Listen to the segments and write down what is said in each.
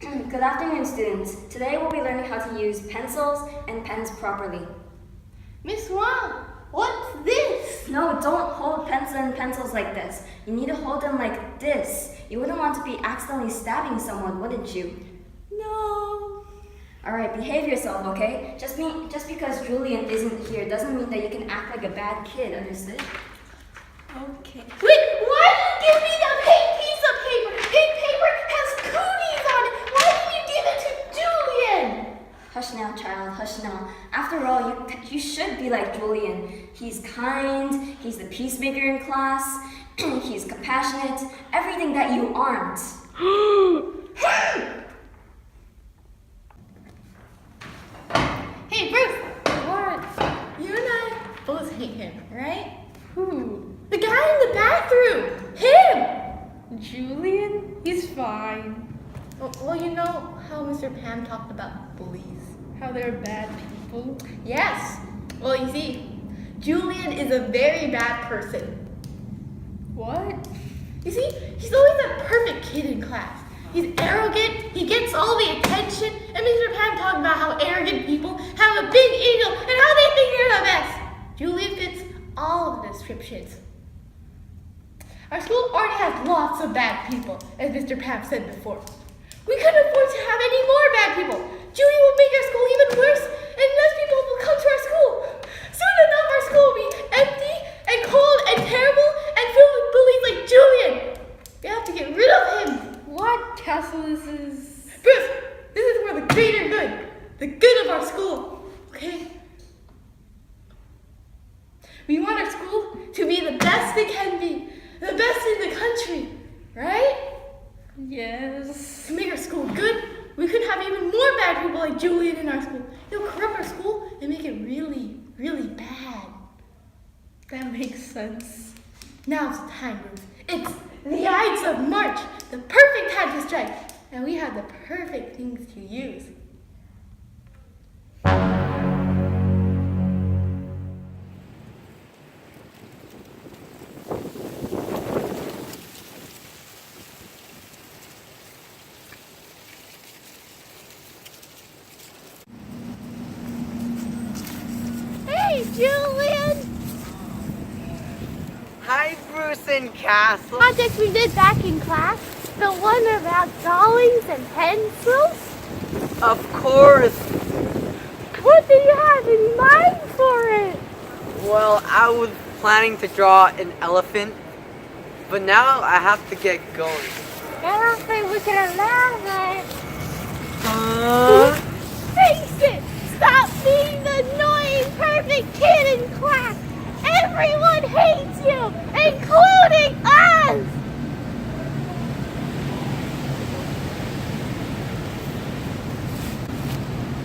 Good afternoon, students. Today we'll be learning how to use pencils and pens properly. Miss Wang, what's this? No, don't hold pencils and pencils like this. You need to hold them like this. You wouldn't want to be accidentally stabbing someone, wouldn't you? No. Alright, behave yourself, okay? Just because Julian isn't here doesn't mean that you can act like a bad kid, understood? Okay. Wait, why did you give me the pink piece of paper? Pink paper has cooties on it. Why did you give it to Julian? Hush now, child, hush now. After all, you should be like Julian. He's kind, he's the peacemaker in class, he's compassionate, everything that you aren't. Hey, Bruce. What? You and I both hate him, right? Who? The guy in the bathroom. Him. Julian? He's fine. Well, you know how Mr. Pam talked about bullies. How they're bad people. Yes. Well, you see, Julian is a very bad person. What? You see, he's always a perfect kid in class. He's arrogant, he gets all the attention, and Mr. Pam talked about how arrogant people have a big ego and how they think they're the best. Julian fits all of the descriptions. Our school already has lots of bad people, as Mr. Pam said before. We couldn't afford to have any more bad people. Julian will make our school even worse, and less people will come to our school. Soon enough, our school will be empty and cold and terrible and filled with bullies like Julian. We have to get rid of him. What castle is this? Bruce, this is for the greater good. The good of our school. Okay? We want our school to be the best it can be. The best in the country. Right? Yes. To make our school good, we could have even more bad people like Julian in our school. He'll corrupt our school and make it really, really bad. That makes sense. Now's the time, Bruce. It's the Ides of March, the perfect time to strike. And we have the perfect things to use. Hey, Julian! Hi, Bruce and Castle. Project we did back in class, the one about drawings and pencils. Of course. What do you have in mind for it? Well, I was planning to draw an elephant, but now I have to get going. I don't think we can allow that. Huh? Face it! Stop being the annoying perfect kid in class! Everyone hates you, including us!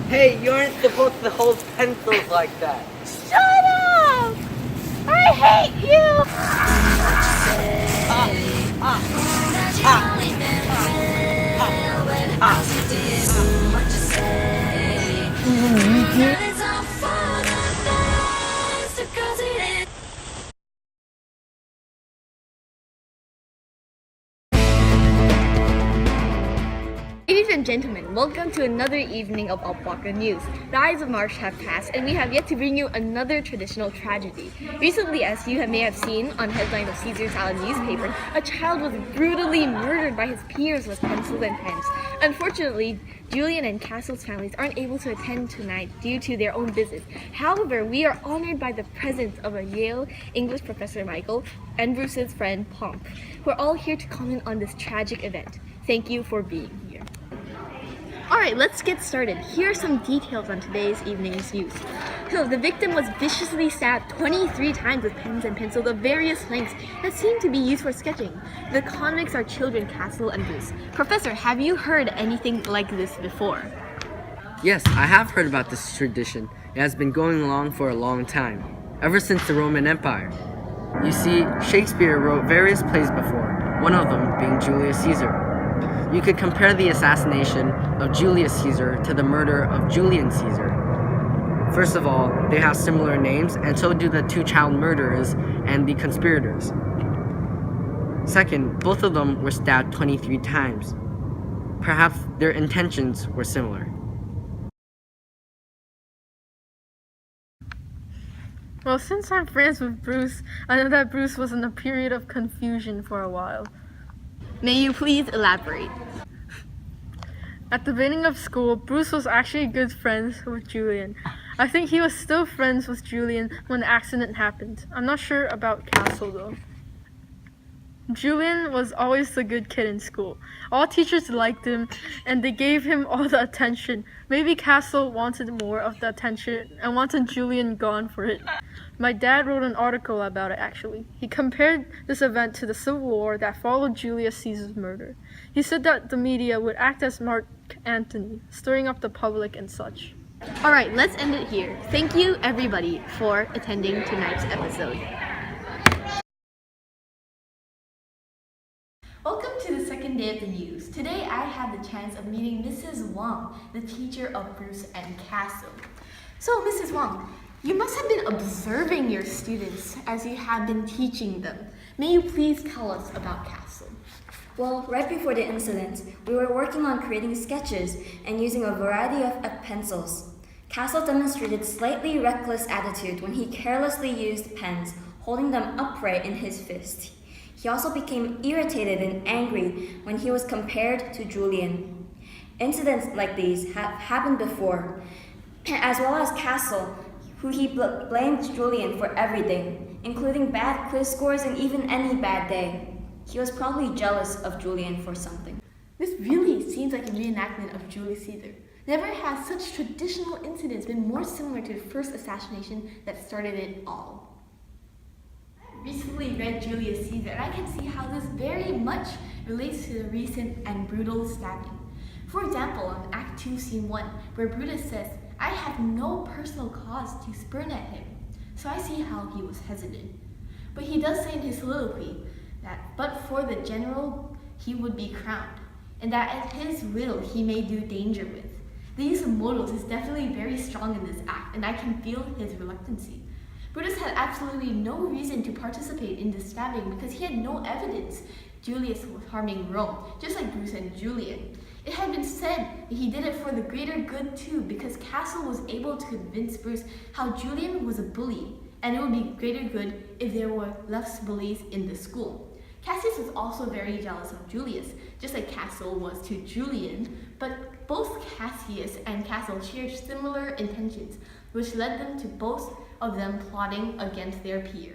Hey, you aren't supposed to hold pencils like that. Shut up! I hate you! Ladies and gentlemen, welcome to another evening of Alpaca News. The Ides of March have passed, and we have yet to bring you another traditional tragedy. Recently, as you may have seen on headline of Caesar Salad newspaper, a child was brutally murdered by his peers with pencils and pens. Unfortunately, Julian and Castle's families aren't able to attend tonight due to their own business. However, we are honored by the presence of a Yale English professor, Michael, and Bruce's friend, Pomp, who are all here to comment on this tragic event. Thank you for being here. Alright, let's get started. Here are some details on today's evening's news. So, the victim was viciously stabbed 23 times with pens and pencils of various lengths that seem to be used for sketching. The convicts are children, Castle and Bruce. Professor, have you heard anything like this before? Yes, I have heard about this tradition. It has been going along for a long time, ever since the Roman Empire. You see, Shakespeare wrote various plays before, one of them being Julius Caesar. You could compare the assassination of Julius Caesar to the murder of Julian Caesar. First of all, they have similar names, and so do the two child murderers and the conspirators. Second, both of them were stabbed 23 times. perhaps their intentions were similar. Well, since I'm friends with Bruce, I know that Bruce was in a period of confusion for a while. May you please elaborate? At the beginning of school, Bruce was actually good friends with Julian. I think he was still friends with Julian when the accident happened. I'm not sure about Castle though. Julian was always the good kid in school. All teachers liked him and they gave him all the attention. Maybe Castle wanted more of the attention and wanted Julian gone for it. My dad wrote an article about it actually. He compared this event to the Civil War that followed Julius Caesar's murder. He said that the media would act as Mark Antony, stirring up the public and such. Alright, let's end it here. Thank you everybody for attending tonight's episode. Welcome to the second day of the news. Today I had the chance of meeting Mrs. Wang, the teacher of Bruce and Castle. So Mrs. Wang, you must have been observing your students as you have been teaching them. May you please tell us about Castle? Well, right before the incident, we were working on creating sketches and using a variety of pencils. Castle demonstrated slightly reckless attitude when he carelessly used pens, holding them upright in his fist. He also became irritated and angry when he was compared to Julian. Incidents like these have happened before, as well as Castle, who he blamed Julian for everything, including bad quiz scores and even any bad day. He was probably jealous of Julian for something. This really seems like a reenactment of Julius Caesar. Never has such traditional incidents been more similar to the first assassination that started it all. I recently read Julius Caesar and I can see how this very much relates to the recent and brutal stabbing. For example, in Act 2, Scene 1, where Brutus says, "I have no personal cause to spurn at him." So I see how he was hesitant. But he does say in his soliloquy that but for the general, he would be crowned, and that at his will he may do danger with. The use of modals is definitely very strong in this act, and I can feel his reluctancy. Brutus had absolutely no reason to participate in this stabbing because he had no evidence Julius was harming Rome, just like Bruce and Julian. It had been said that he did it for the greater good too, because Castle was able to convince Bruce how Julian was a bully, and it would be greater good if there were less bullies in the school. Cassius was also very jealous of Julius, just like Castle was to Julian, but both Cassius and Castle shared similar intentions, which led them to both of them plotting against their peer.